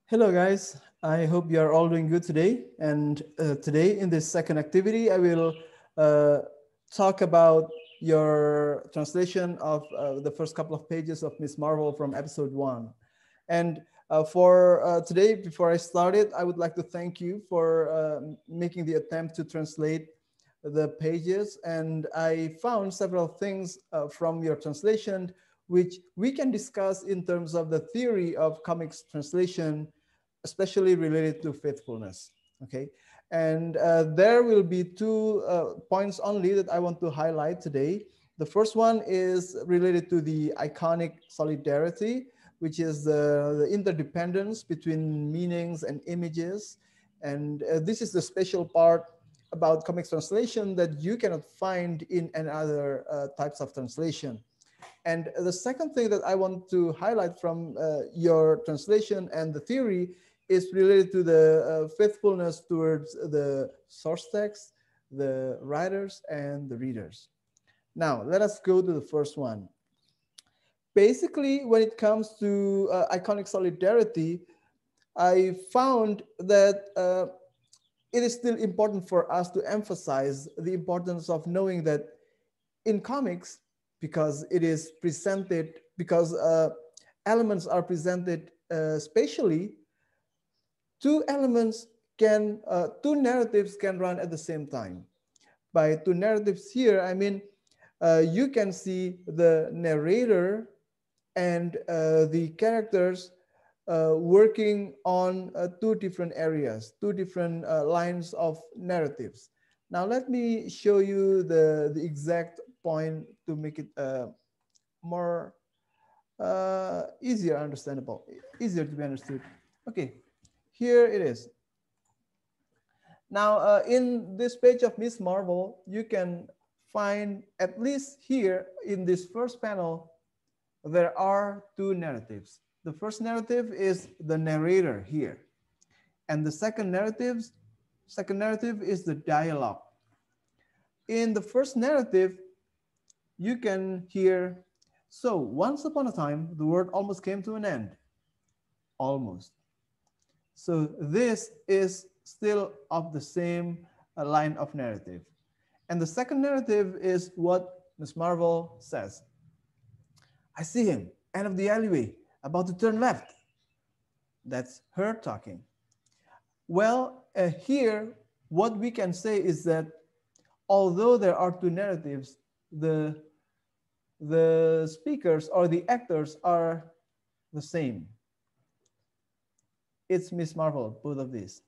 Hello, guys. I hope you are all doing good today. And today, in this second activity, I will uh, talk about your translation of the first couple of pages of Miss Marvel from episode 1. And for today, before I start it, I would like to thank you for making the attempt to translate the pages. And I found several things from your translation which we can discuss in terms of the theory of comics translation, especially related to faithfulness. Okay, and there will be two points only that I want to highlight today. The first one is related to the iconic solidarity, which is the interdependence between meanings and images. And this is the special part about comics translation that you cannot find in any other types of translation. And the second thing that I want to highlight from your translation and the theory is related to the faithfulness towards the source text, the writers, and the readers. Now, let us go to the first one. Basically, when it comes to iconic solidarity, I found that it is still important for us to emphasize the importance of knowing that in comics, because it is presented, because elements are presented spatially, two narratives can run at the same time. By two narratives here, I mean you can see the narrator and the characters working on two different areas, two different lines of narratives. Now, let me show you the exact point to make it more easier to be understood. Okay, here it is. Now, in this page of Miss Marvel, you can find, at least here in this first panel, there are two narratives. The first narrative is the narrator here. And the second narrative is the dialogue. In the first narrative, you can hear, so once upon a time, the world almost came to an end. Almost. So this is still of the same line of narrative. And the second narrative is what Miss Marvel says. I see him, end of the alleyway, about to turn left. That's her talking. Well, here, what we can say is that although there are two narratives, the speakers or the actors are the same. It's Miss Marvel, both of these.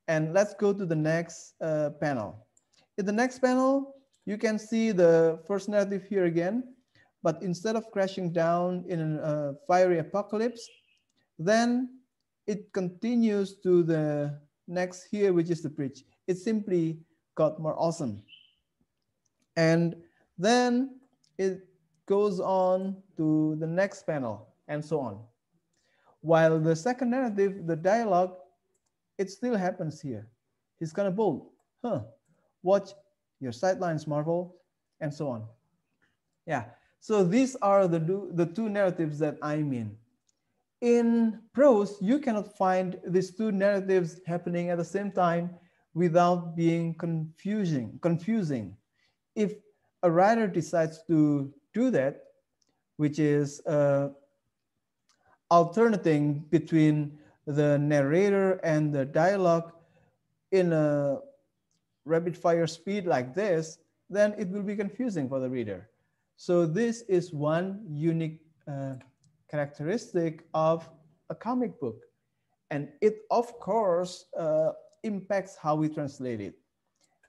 And let's go to the next panel. In the next panel, you can see the first narrative here again, but instead of crashing down in a fiery apocalypse, then it continues to the next here, which is the bridge. It simply got more awesome. And then it goes on to the next panel and so on. While the second narrative, the dialogue, it still happens here. He's kind of bold. Watch your sidelines, Marvel, and so on. Yeah, so these are the two narratives that I mean. In prose, you cannot find these two narratives happening at the same time without being confusing. If a writer decides to do that, which is alternating between the narrator and the dialogue in a rapid fire speed like this, then it will be confusing for the reader. So this is one unique characteristic of a comic book. And it, of course, impacts how we translate it.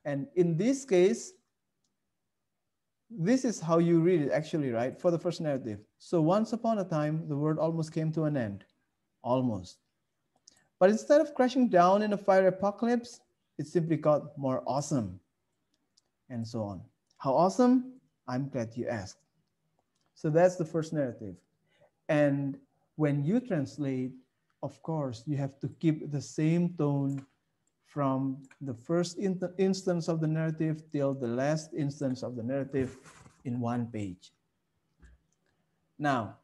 And in this case, this is how you read it actually, right? For the first narrative. So once upon a time, the world almost came to an end. Almost. But instead of crashing down in a fire apocalypse, it simply got more awesome. And so on. How awesome? I'm glad you asked. So that's the first narrative. And when you translate, of course, you have to keep the same tone from the first instance of the narrative till the last instance of the narrative in one page. Now,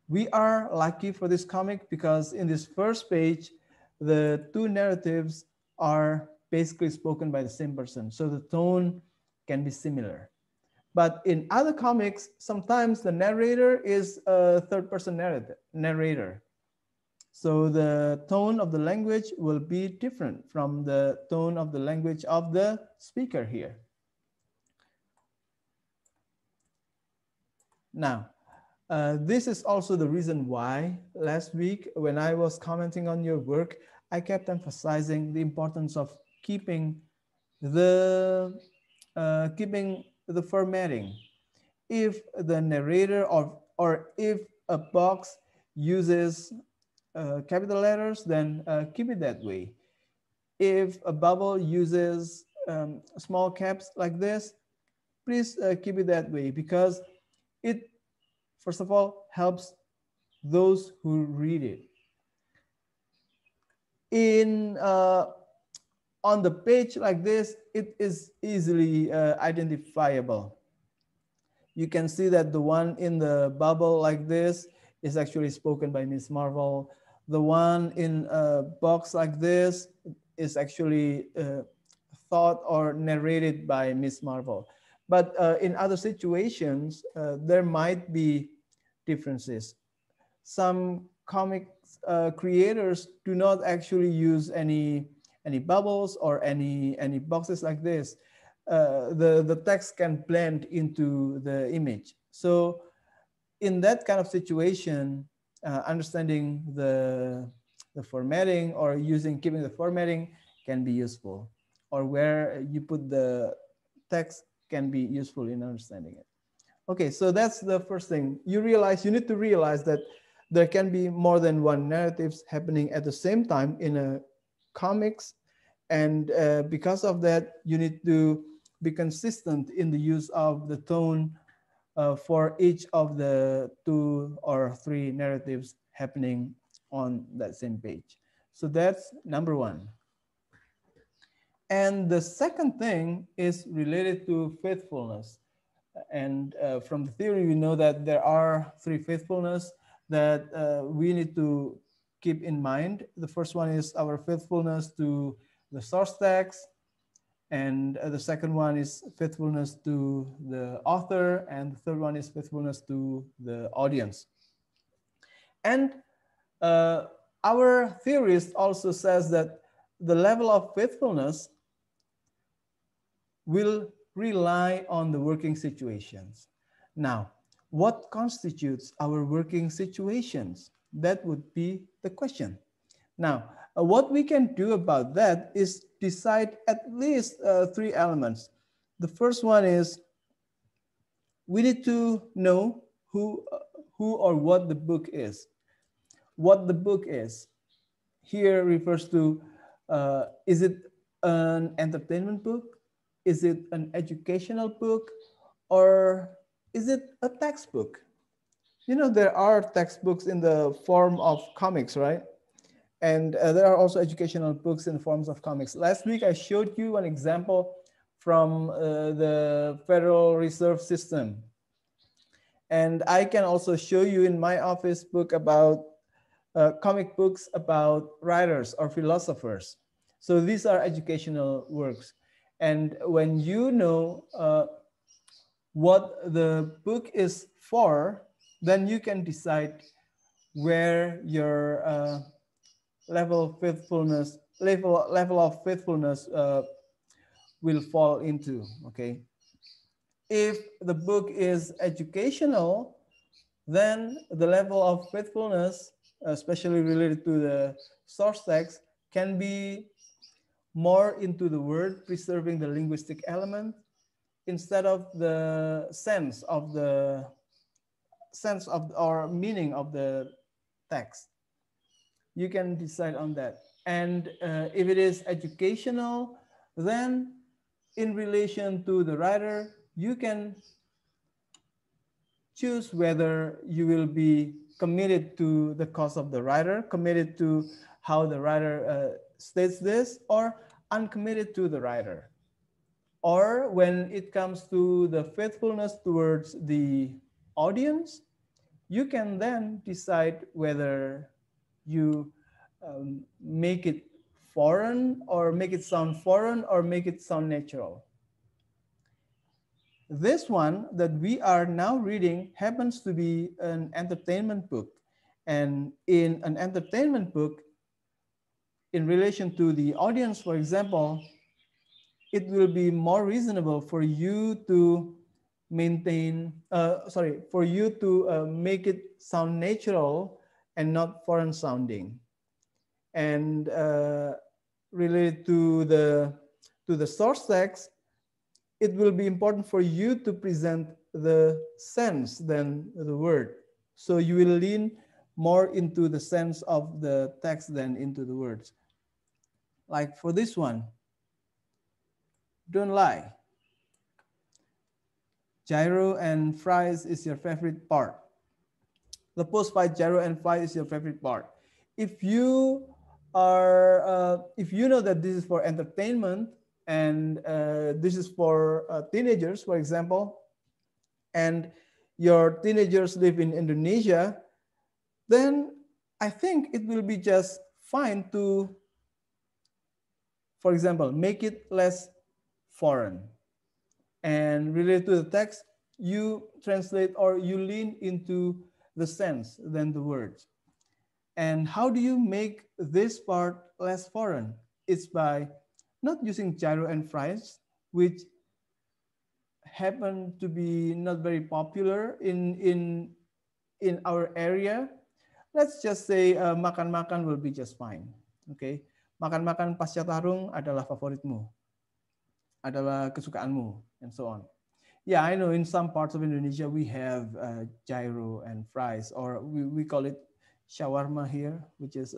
We are lucky for this comic because in this first page, the two narratives are basically spoken by the same person. So the tone can be similar. But in other comics, sometimes the narrator is a third person narrator. So the tone of the language will be different from the tone of the language of the speaker here. Now, this is also the reason why last week when I was commenting on your work, I kept emphasizing the importance of keeping the formatting. If the narrator or if a box uses capital letters, then keep it that way. If a bubble uses small caps like this, please keep it that way because it, first of all, helps those who read it. In on the page like this, it is easily identifiable. You can see that the one in the bubble like this is actually spoken by Miss Marvel. The one in a box like this is actually thought or narrated by Miss Marvel. But in other situations, there might be differences. Some comic creators do not actually use any bubbles or any boxes like this. The text can blend into the image. So in that kind of situation, understanding the formatting or keeping the formatting can be useful, or where you put the text can be useful in understanding it. Okay, so that's the first thing. You need to realize that there can be more than one narratives happening at the same time in a comics, and because of that, you need to be consistent in the use of the tone for each of the 2 or 3 narratives happening on that same page. So that's number 1. And the second thing is related to faithfulness. And from the theory, we know that there are 3 faithfulness that we need to keep in mind. The first one is our faithfulness to the source text. And the second one is faithfulness to the author. And the third one is faithfulness to the audience. And our theorist also says that the level of faithfulness will rely on the working situations. Now, what constitutes our working situations? That would be the question. Now, what we can do about that is decide at least 3 elements. The first one is we need to know who or what the book is. What the book is here refers to, is it an entertainment book? Is it an educational book? Or is it a textbook? You know, there are textbooks in the form of comics, right? And there are also educational books in the forms of comics. Last week, I showed you an example from the Federal Reserve System. And I can also show you in my office book about comic books about writers or philosophers. So these are educational works. And when you know what the book is for, then you can decide where your level of faithfulness will fall into. Okay, if the book is educational, then the level of faithfulness, especially related to the source text, can be more into the word, preserving the linguistic element, instead of the sense of or meaning of the text. You can decide on that. And if it is educational, then in relation to the writer, you can choose whether you will be committed to the cause of the writer, committed to how the writer states this, or uncommitted to the writer. Or when it comes to the faithfulness towards the audience, you can then decide whether you make it foreign or make it sound foreign or make it sound natural. This one that we are now reading happens to be an entertainment book. And in an entertainment book, in relation to the audience, for example, it will be more reasonable for you to for you to make it sound natural and not foreign sounding. And related to the source text, it will be important for you to present the sense than the word. So you will lean more into the sense of the text than into the words. Like for this one, don't lie. Gyro and fries is your favorite part. The post-fight gyro and fries is your favorite part. If you if you know that this is for entertainment and this is for teenagers, for example, and your teenagers live in Indonesia, then I think it will be just fine to, for example, make it less foreign. And related to the text, you translate or you lean into the sense than the words. And how do you make this part less foreign? It's by not using gyro and fries, which happen to be not very popular in our area. Let's just say makan-makan will be just fine. Okay, makan-makan pasca tarung adalah favoritmu, adalah kesukaanmu, and so on. Yeah, I know in some parts of Indonesia we have gyro and fries, or we call it shawarma here, which is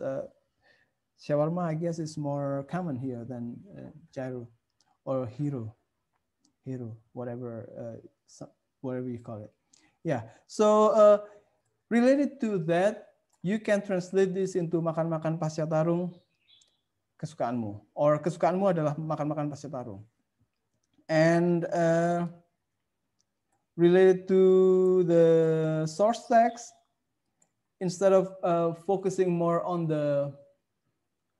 shawarma, I guess, is more common here than gyro or hero, whatever whatever you call it. Yeah, so related to that, you can translate this into makan-makan pasca tarung kesukaanmu, or kesukaanmu adalah makan-makan pasca tarung. And related to the source text, instead of focusing more on the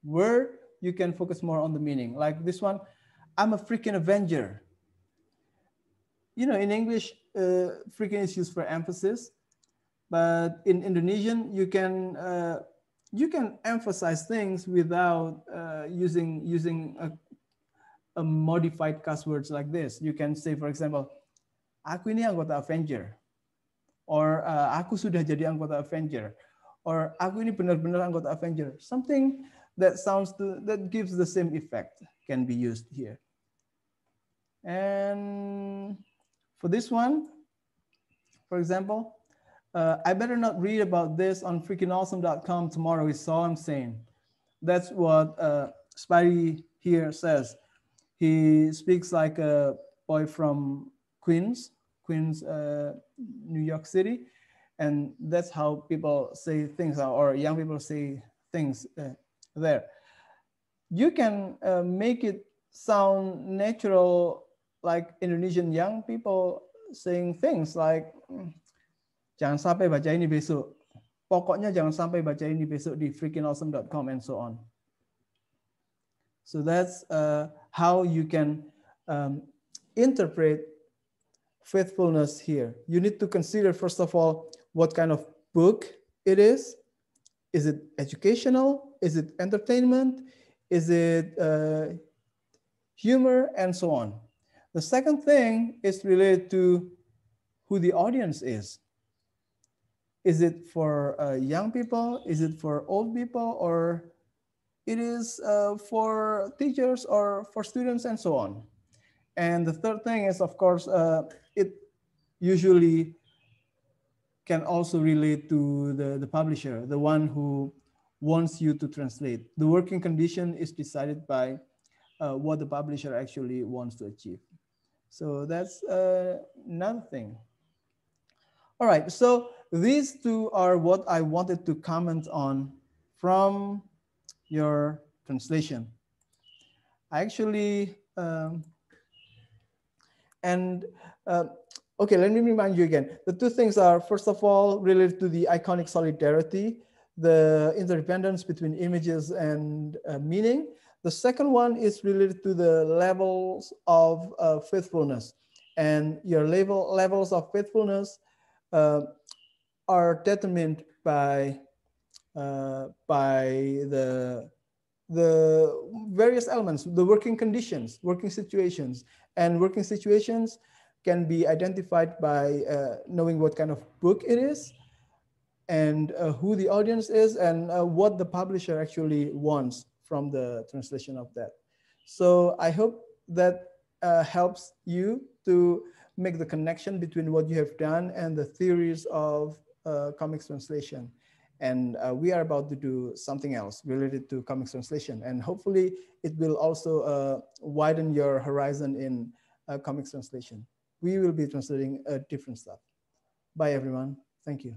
word, you can focus more on the meaning. Like this one, I'm a freaking Avenger. You know, in English, freaking is used for emphasis, but in Indonesian, you can emphasize things without using a modified cuss words like this. You can say, for example, aku ini anggota Avenger, or aku sudah jadi anggota Avenger, or aku ini benar-benar anggota Avenger. Something that that gives the same effect can be used here. And for this one, for example, I better not read about this on freakingawesome.com tomorrow is all I'm saying. That's what Spidey here says. He speaks like a boy from Queens, New York City. And that's how people say things, or young people say things there. You can make it sound natural, like Indonesian young people saying things like, jangan sampai baca ini besok. Pokoknya jangan sampai baca ini besok di freakingawesome.com and so on. So that's how you can interpret faithfulness here. You need to consider, first of all, what kind of book it is. Is it educational? Is it entertainment? Is it humor? And so on. The second thing is related to who the audience is. Is it for young people? Is it for old people? Or it is for teachers or for students and so on. And the third thing is, of course, it usually can also relate to the publisher, the one who wants you to translate. The working condition is decided by what the publisher actually wants to achieve. So that's another thing. All right, so these two are what I wanted to comment on from your translation. I actually And okay, let me remind you again. The two things are, first of all, related to the iconic solidarity, the interdependence between images and meaning. The second one is related to the levels of faithfulness. And your levels of faithfulness uh, are determined by the various elements, the working conditions, working situations. And working situations can be identified by knowing what kind of book it is, and who the audience is, and what the publisher actually wants from the translation of that. So I hope that helps you to make the connection between what you have done and the theories of comics translation. And we are about to do something else related to comics translation. And hopefully it will also widen your horizon in comics translation. We will be translating different stuff. Bye, everyone. Thank you.